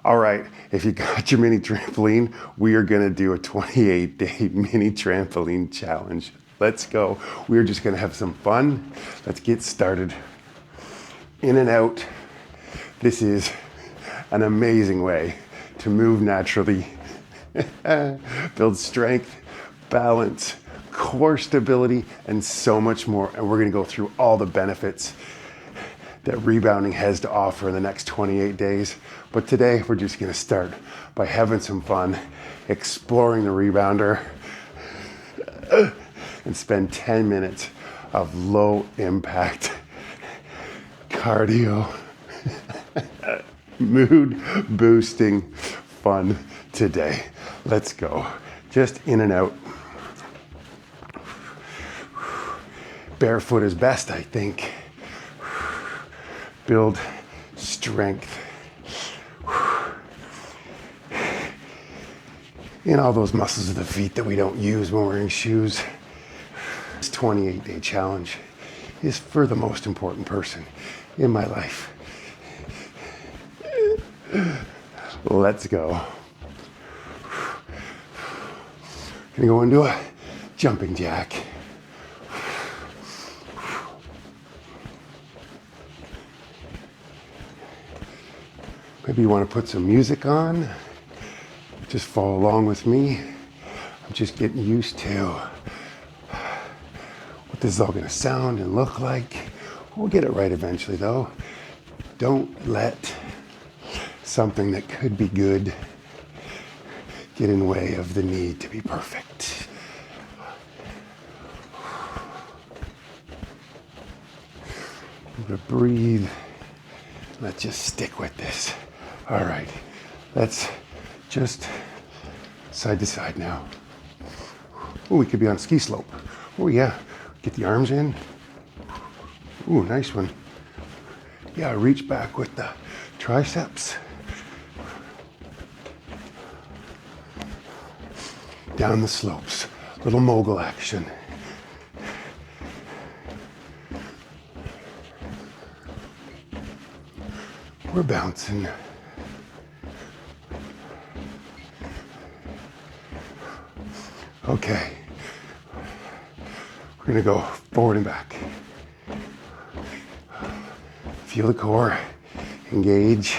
All right, if you got your mini trampoline, we are gonna do a 28-day mini trampoline challenge. Let's go. We're just gonna have some fun. Let's get started. In and out. This is an amazing way to move naturally, build strength, balance, core stability, and so much more. And we're gonna go through all the benefits that rebounding has to offer in the next 28 days. But today we're just gonna start by having some fun, exploring the rebounder, and spend 10 minutes of low impact cardio, mood boosting fun today. Let's go. Just in and out. Barefoot is best, I think. Build strength in all those muscles of the feet that we don't use when wearing shoes. This 28-day challenge is for the most important person in my life. Let's go. Gonna go into a jumping jack. Maybe you want to put some music on. Just follow along with me. I'm just getting used to what this is all going to sound and look like. We'll get it right eventually, though. Don't let something that could be good get in the way of the need to be perfect. I'm going to breathe. Let's just stick with this. All right, let's just side to side now. Oh, we could be on a ski slope. Oh yeah, get the arms in. Ooh, nice one. Yeah, reach back with the triceps. Down the slopes, little mogul action. We're bouncing. Okay, we're gonna go forward and back. Feel the core, engage.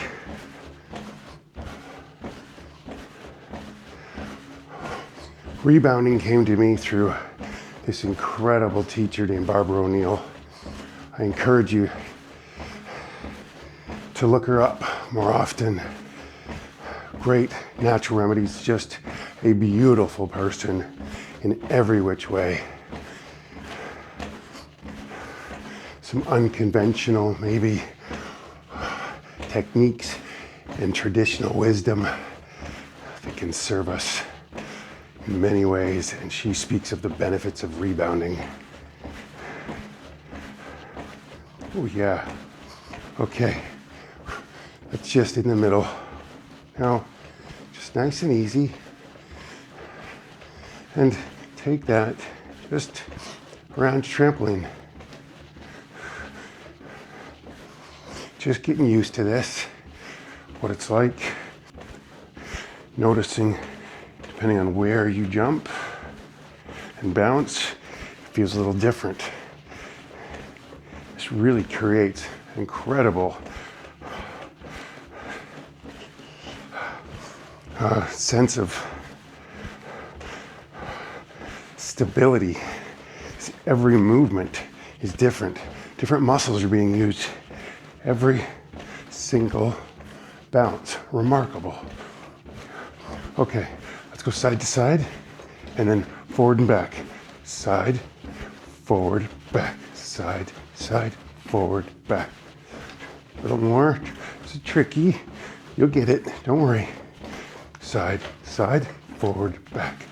Rebounding came to me through this incredible teacher named Brenda O'Neill. I encourage you to look her up more often. Great natural remedies, just a beautiful person in every which way. Some unconventional, maybe, techniques and traditional wisdom that can serve us in many ways, and she speaks of the benefits of rebounding. Oh yeah, okay, that's just in the middle. Now, just nice and easy. And take that just around your trampoline. Just getting used to this, what it's like. Noticing, depending on where you jump and bounce, it feels a little different. This really creates incredible sense of stability. Every movement is different. Different muscles are being used. Every single bounce. Remarkable. Okay, let's go side to side and then forward and back. Side, forward, back. Side, side, forward, back. A little more. It's tricky. You'll get it. Don't worry. Side, side, forward, back.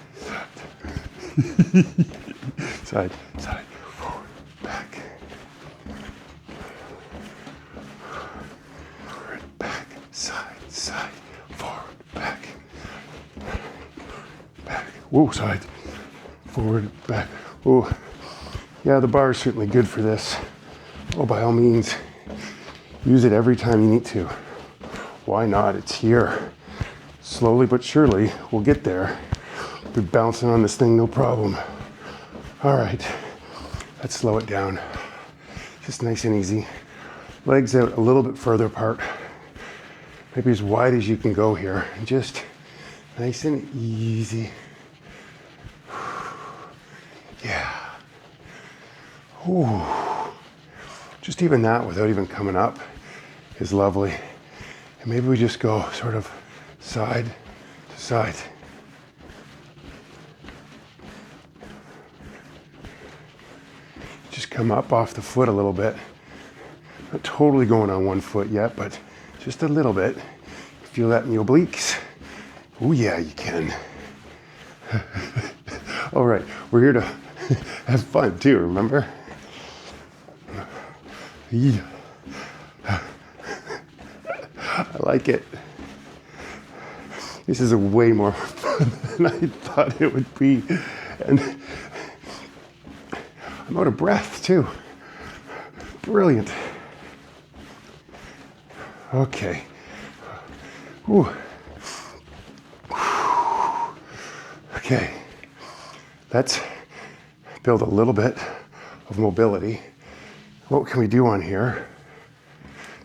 Side, side, forward, back. Forward, back, side, side, forward, back. Back. Whoa, side, forward, back. Oh, yeah, the bar is certainly good for this. Oh, by all means, use it every time you need to. Why not? It's here. Slowly but surely, we'll get there. Be bouncing on this thing, no problem. All right, let's slow it down. Just nice and easy. Legs out a little bit further apart. Maybe as wide as you can go here. And just nice and easy. Yeah. Ooh. Just even that without even coming up is lovely. And maybe we just go sort of side to side. Just come up off the foot a little bit. Not totally going on one foot yet, but just a little bit. Feel that in the obliques? Oh yeah, you can. All right, we're here to have fun too, remember? Yeah. I like it. This is a way more fun than I thought it would be. And I'm out of breath too. Brilliant. Okay. Whew. Okay. Let's build a little bit of mobility. What can we do on here?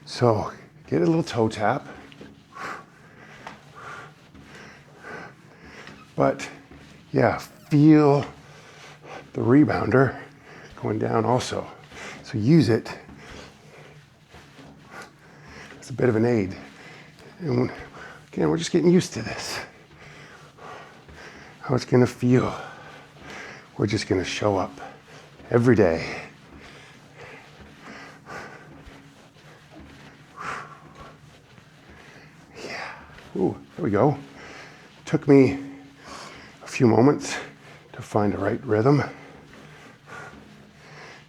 So get a little toe tap. But yeah, feel the rebounder going down also. So use it as a bit of an aid. And again, we're just getting used to this. How it's gonna feel. We're just gonna show up every day. Yeah, ooh, there we go. Took me a few moments to find the right rhythm.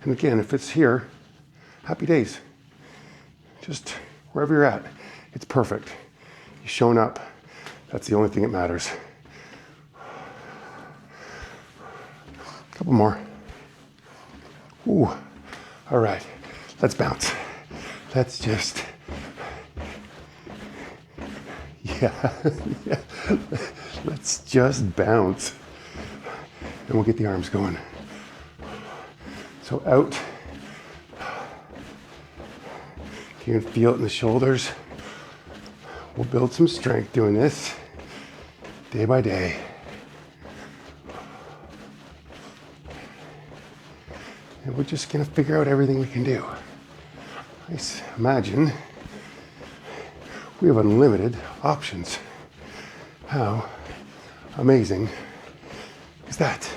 And again, if it's here, happy days. Just wherever you're at, it's perfect. You've shown up. That's the only thing that matters. A couple more. Ooh, all right, let's bounce. Let's just, yeah, let's just bounce. And we'll get the arms going. So out. You can feel it in the shoulders. We'll build some strength doing this day by day. And we're just gonna figure out everything we can do. Imagine we have unlimited options. How amazing is that?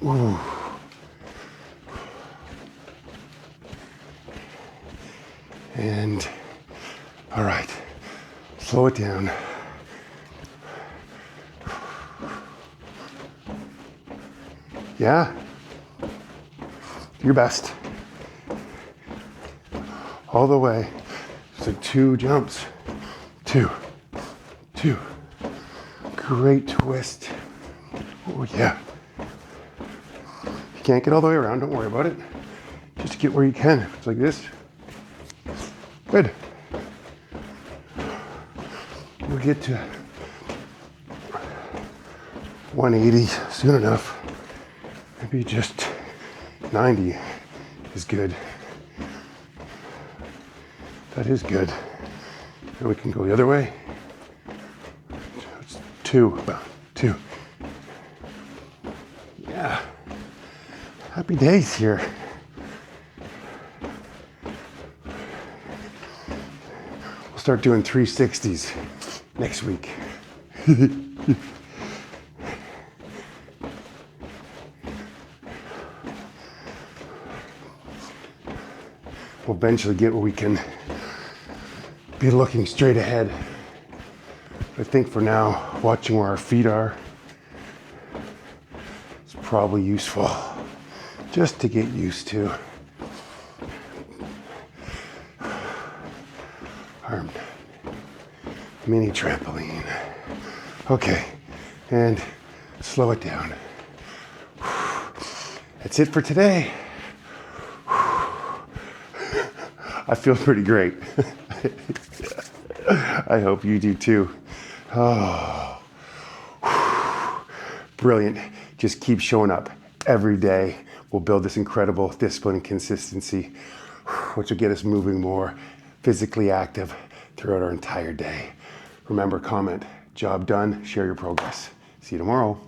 Ooh. And all right, slow it down. Yeah, do your best. All the way. So 2 jumps. 2, 2. Great twist. Oh yeah. If you can't get all the way around, don't worry about it. Just get where you can. If it's like this. Good. We'll get to 180 soon enough. Maybe just 90 is good. That is good. And we can go the other way. It's 2, about 2. Yeah. Happy days here. We'll start doing 360s next week. We'll eventually get where we can be looking straight ahead. I think for now, watching where our feet are is probably useful just to get used to. Our mini trampoline. Okay, and slow it down. That's it for today. I feel pretty great. I hope you do too. Oh, brilliant. Just keep showing up every day. We'll build this incredible discipline and consistency, which will get us moving more, physically active throughout our entire day. Remember, comment, job done, share your progress. See you tomorrow.